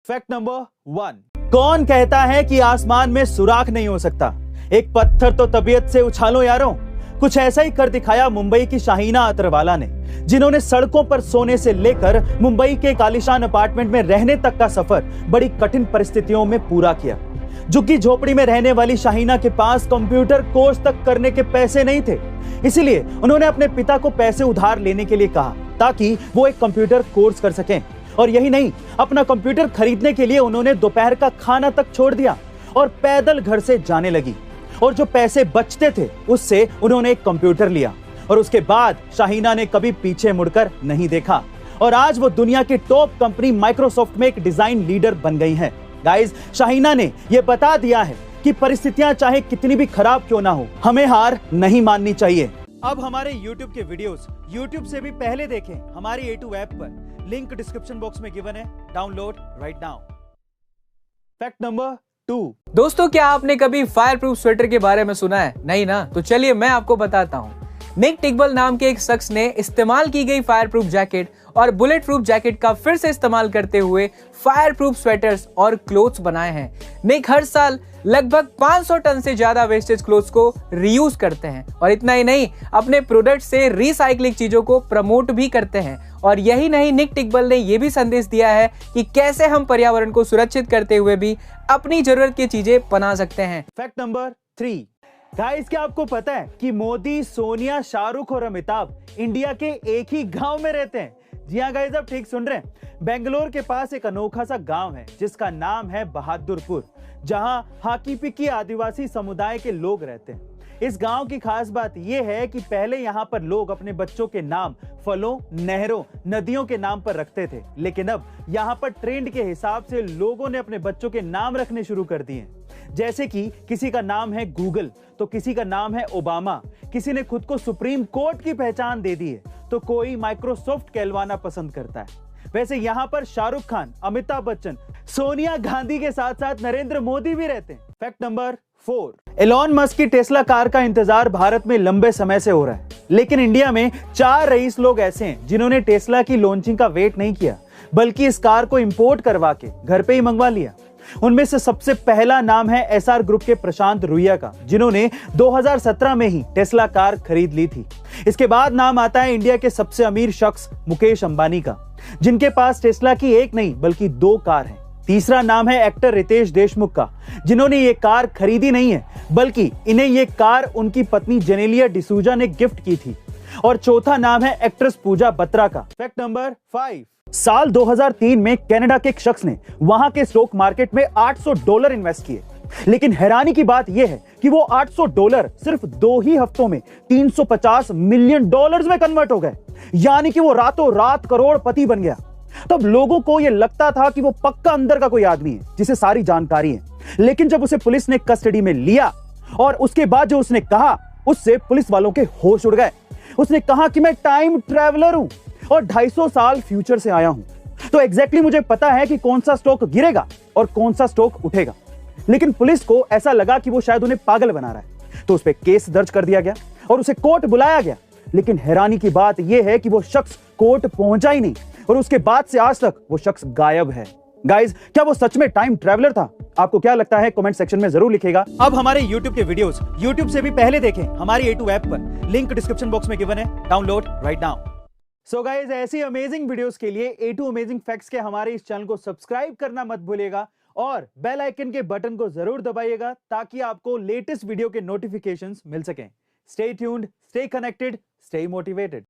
Fact number 1। कौन कहता है कि आसमान में सुराख नहीं हो सकता? एक पत्थर तो तबीयत से उछालो यारों। कुछ ऐसा ही कर दिखाया मुंबई की शाहीना अतरवाला ने, जिन्होंने सड़कों पर सोने से लेकर मुंबई के आलीशान अपार्टमेंट में रहने तक का सफर बड़ी कठिन परिस्थितियों में पूरा किया। झुग्गी झोपड़ी में रहने वाली शाहीना के पास कंप्यूटर कोर्स तक करने के पैसे नहीं थे, इसीलिए उन्होंने अपने पिता को पैसे उधार लेने के लिए कहा ताकि वो एक कंप्यूटर कोर्स कर सकें। और यही नहीं, अपना कंप्यूटर खरीदने के लिए उन्होंने दोपहर का खाना तक छोड़ दिया और पैदल घर से जाने लगी। और जो पैसे बचते थे उससे उन्होंने एक कंप्यूटर लिया और उसके बाद शाहीना ने कभी पीछे मुड़कर नहीं देखा और आज वो दुनिया की टॉप कंपनी माइक्रोसॉफ्ट में एक डिजाइन लीडर बन गई हैं। गाइस, शाहीना ने यह बता दिया है कि परिस्थितियां चाहे कितनी भी खराब क्यों ना हो, हमें हार नहीं माननी चाहिए। अब हमारे YouTube के वीडियोस YouTube से भी पहले देखें हमारी A2 ऐप पर, लिंक डिस्क्रिप्शन बॉक्स में गिवन है, download right now. Fact number 2। दोस्तों, क्या आपने कभी फायर प्रूफ स्वेटर के बारे में सुना है? नहीं ना? तो चलिए मैं आपको बताता हूँ। निक टिगबल नाम के एक शख्स ने इस्तेमाल की गई फायर प्रूफ जैकेट और बुलेट प्रूफ जैकेट का फिर से इस्तेमाल करते हुए फायर प्रूफ स्वेटर्स और क्लोथ्स बनाए हैं। निक हर साल लगभग 500 टन से ज्यादा वेस्टेज क्लोथ्स को रीयूज करते हैं और इतना ही नहीं, अपने प्रोडक्ट से रिसाइकलिंग चीजों को प्रमोट भी करते हैं। और यही नहीं, निक टिगबल ने यह भी संदेश दिया है कि कैसे हम पर्यावरण को सुरक्षित करते हुए भी अपनी जरूरत की चीजें बना सकते हैं। Fact number 3। गाइस, क्या आपको पता है कि मोदी, सोनिया, शाहरुख और अमिताभ इंडिया के एक ही गांव में रहते हैं? जी हाँ गाइस, आप ठीक सुन रहे हैं। बेंगलोर के पास एक अनोखा सा गांव है जिसका नाम है बहादुरपुर, जहां हाकी पिकी आदिवासी समुदाय के लोग रहते हैं। इस गांव की खास बात यह है कि पहले यहां पर लोग अपने बच्चों के नाम फलों, नहरों, नदियों के नाम पर रखते थे, लेकिन अब यहां पर ट्रेंड के हिसाब से लोगों ने अपने बच्चों के नाम रखने शुरू कर दिए। जैसे कि किसी का नाम है गूगल तो किसी का नाम है ओबामा, किसी ने खुद को सुप्रीम कोर्ट की पहचान दे दी है तो कोई माइक्रोसॉफ्ट कहलवाना पसंद करता है। वैसे यहां पर शाहरुख खान, अमिताभ बच्चन, सोनिया गांधी के साथ साथ नरेंद्र मोदी भी रहते हैं। Fact number 4। एलॉन मस्क की टेस्ला कार का इंतजार भारत में लंबे समय से हो रहा है, लेकिन इंडिया में 4 रईस लोग ऐसे हैं जिन्होंने टेस्ला की लॉन्चिंग का वेट नहीं किया, बल्कि इस कार को इंपोर्ट करवा के घर पे ही मंगवा लिया। उनमें से सबसे पहला नाम है एसआर ग्रुप के प्रशांत रुइया का, जिन्होंने 2017 में ही टेस्ला कार खरीद ली थी। इसके बाद नाम आता है इंडिया के सबसे अमीर शख्स मुकेश अंबानी का, जिनके पास टेस्ला की एक नहीं बल्कि 2 कार हैं। तीसरा नाम है एक्टर रितेश देशमुख का, जिन्होंने ये कार खरीदी नहीं है बल्कि इन्हें ये कार उनकी पत्नी जेनेलिया डिसूजा ने गिफ्ट की थी। और चौथा नाम है एक्ट्रेस पूजा बत्रा का। Fact number 5। साल 2003 में कनाडा के एक शख्स ने वहां के स्टॉक मार्केट में $800 इन्वेस्ट किए, लेकिन हैरानी की बात यह है कि वो $800 सिर्फ 2 ही हफ्तों में $350 मिलियन में कन्वर्ट हो गए, यानी कि वो रातों रात करोड़पति बन गया। तब लोगों को यह लगता था कि वो पक्का अंदर का कोई आदमी है जिसे सारी जानकारी है, लेकिन जब उसे पुलिस ने कस्टडी में लिया और उसके बाद जो उसने कहा, उससे पुलिस वालों के होश उड़ गए। उसने कहा कि मैं टाइम ट्रैवलर हूं और 250 साल फ्यूचर से आया हूं, तो एग्जैक्टली मुझे पता है कि कौन सा स्टॉक गिरेगा और कौन सा स्टॉक उठेगा। लेकिन पुलिस को ऐसा लगा कि वो शायद उन्हें पागल बना रहा है, तो उस पर केस दर्ज कर दिया गया और उसे कोर्ट बुलाया गया। लेकिन हैरानी की बात यह है कि वो शख्स कोर्ट पहुंचा ही नहीं और उसके बाद से आज तक वो शख्स गायब है। गाइस, क्या वो सच में टाइम ट्रैवलर था? आपको क्या लगता है? कमेंट सेक्शन में जरूर लिखिएगा। अब हमारे YouTube के वीडियोस YouTube से भी पहले देखें हमारी A2 ऐप पर, लिंक डिस्क्रिप्शन बॉक्स में गिवन है, download right now. So guys, ऐसी अमेजिंग वीडियोस के लिए A2 अमेजिंग फैक्ट्स के हमारे इस चैनल को सब्सक्राइब करना मत भूलिएगा और बेल आइकन के बटन को जरूर दबाइएगा ताकि आपको लेटेस्ट वीडियो के नोटिफिकेशंस मिल सकें। Stay tuned, stay connected, stay motivated.